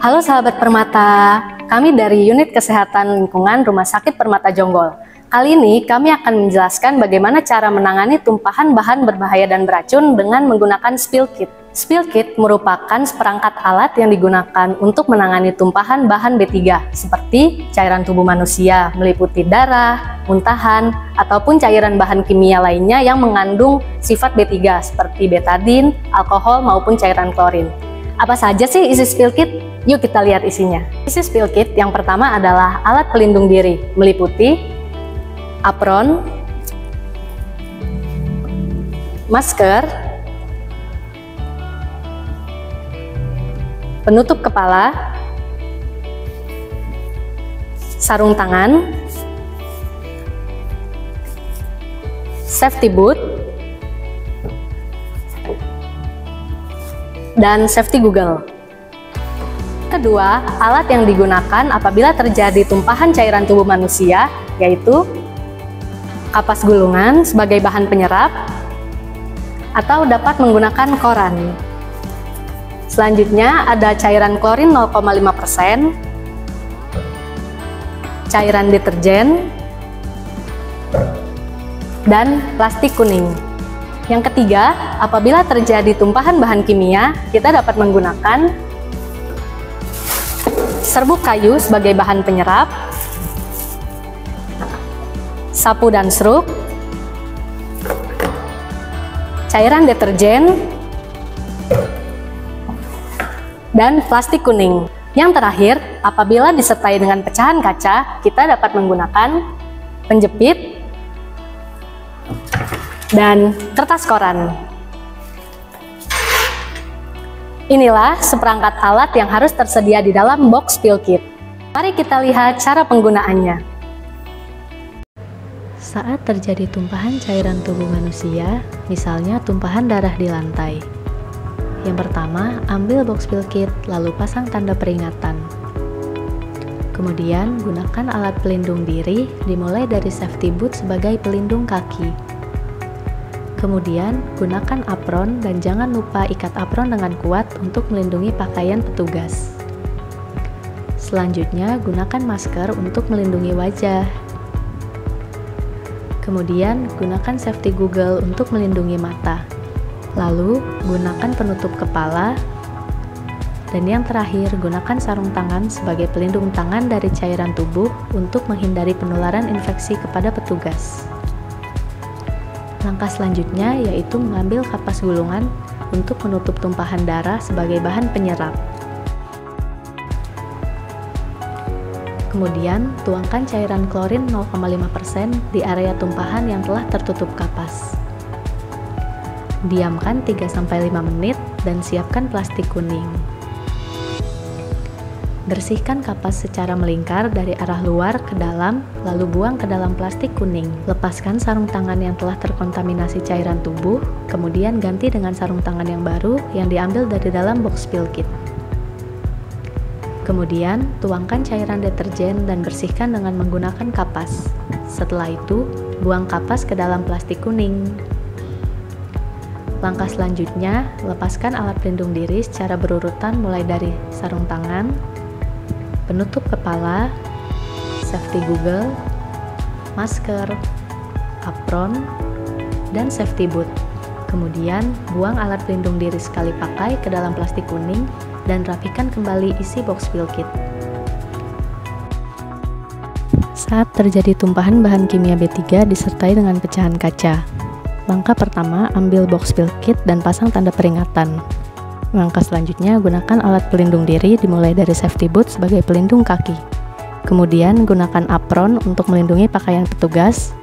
Halo sahabat Permata, kami dari Unit Kesehatan Lingkungan Rumah Sakit Permata Jonggol. Kali ini kami akan menjelaskan bagaimana cara menangani tumpahan bahan berbahaya dan beracun dengan menggunakan spill kit. Spill kit merupakan seperangkat alat yang digunakan untuk menangani tumpahan bahan B3 seperti cairan tubuh manusia, meliputi darah, muntahan, ataupun cairan bahan kimia lainnya yang mengandung sifat B3 seperti betadin, alkohol, maupun cairan klorin. Apa saja sih isi spill kit? Yuk kita lihat isinya. Isi spill kit yang pertama adalah alat pelindung diri, meliputi apron, masker, penutup kepala, sarung tangan, safety boot, dan safety Google. Kedua, alat yang digunakan apabila terjadi tumpahan cairan tubuh manusia, yaitu kapas gulungan sebagai bahan penyerap, atau dapat menggunakan koran. Selanjutnya ada cairan klorin 0,5%, cairan deterjen, dan plastik kuning. Yang ketiga, apabila terjadi tumpahan bahan kimia, kita dapat menggunakan serbuk kayu sebagai bahan penyerap, sapu dan seruk, cairan deterjen, dan plastik kuning. Yang terakhir, apabila disertai dengan pecahan kaca, kita dapat menggunakan penjepit dan kertas koran. Inilah seperangkat alat yang harus tersedia di dalam box spill kit. Mari kita lihat cara penggunaannya. Saat terjadi tumpahan cairan tubuh manusia, misalnya tumpahan darah di lantai. Yang pertama, ambil box spill kit, lalu pasang tanda peringatan. Kemudian, gunakan alat pelindung diri, dimulai dari safety boot sebagai pelindung kaki. Kemudian, gunakan apron dan jangan lupa ikat apron dengan kuat untuk melindungi pakaian petugas. Selanjutnya, gunakan masker untuk melindungi wajah. Kemudian, gunakan safety Google untuk melindungi mata. Lalu, gunakan penutup kepala. Dan yang terakhir, gunakan sarung tangan sebagai pelindung tangan dari cairan tubuh untuk menghindari penularan infeksi kepada petugas. Langkah selanjutnya yaitu mengambil kapas gulungan untuk menutup tumpahan darah sebagai bahan penyerap. Kemudian, tuangkan cairan klorin 0,5% di area tumpahan yang telah tertutup kapas. Diamkan 3-5 menit dan siapkan plastik kuning. Bersihkan kapas secara melingkar dari arah luar ke dalam, lalu buang ke dalam plastik kuning. Lepaskan sarung tangan yang telah terkontaminasi cairan tubuh, kemudian ganti dengan sarung tangan yang baru yang diambil dari dalam box spill kit. Kemudian, tuangkan cairan deterjen dan bersihkan dengan menggunakan kapas. Setelah itu, buang kapas ke dalam plastik kuning. Langkah selanjutnya, lepaskan alat pelindung diri secara berurutan mulai dari sarung tangan, penutup kepala, safety Google, masker, apron, dan safety boot. Kemudian, buang alat pelindung diri sekali pakai ke dalam plastik kuning dan rapikan kembali isi box spill kit. Saat terjadi tumpahan bahan kimia B3 disertai dengan pecahan kaca. Langkah pertama, ambil box spill kit dan pasang tanda peringatan. Langkah selanjutnya, gunakan alat pelindung diri dimulai dari safety boot sebagai pelindung kaki. Kemudian, gunakan apron untuk melindungi pakaian petugas.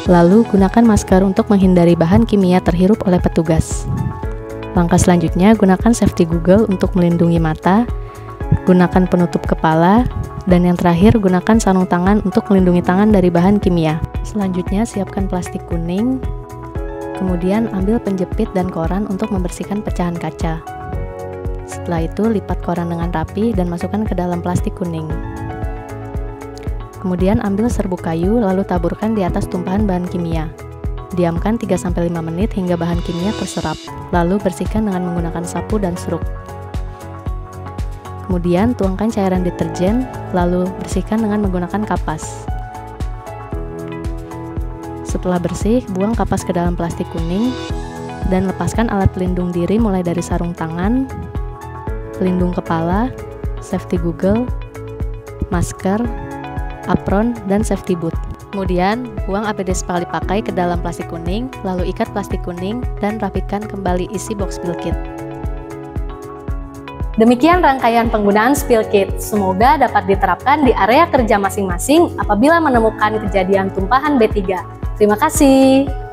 Lalu, gunakan masker untuk menghindari bahan kimia terhirup oleh petugas. Langkah selanjutnya, gunakan safety Google untuk melindungi mata. Gunakan penutup kepala. Dan yang terakhir, gunakan sarung tangan untuk melindungi tangan dari bahan kimia. Selanjutnya, siapkan plastik kuning. Kemudian ambil penjepit dan koran untuk membersihkan pecahan kaca. Setelah itu lipat koran dengan rapi dan masukkan ke dalam plastik kuning. Kemudian ambil serbuk kayu lalu taburkan di atas tumpahan bahan kimia. Diamkan 3-5 menit hingga bahan kimia terserap, lalu bersihkan dengan menggunakan sapu dan seruk. Kemudian tuangkan cairan deterjen, lalu bersihkan dengan menggunakan kapas. Setelah bersih, buang kapas ke dalam plastik kuning dan lepaskan alat pelindung diri mulai dari sarung tangan, pelindung kepala, safety goggle, masker, apron, dan safety boot. Kemudian, buang APD sekali pakai ke dalam plastik kuning, lalu ikat plastik kuning dan rapikan kembali isi box spill kit. Demikian rangkaian penggunaan spill kit. Semoga dapat diterapkan di area kerja masing-masing apabila menemukan kejadian tumpahan B3. Terima kasih.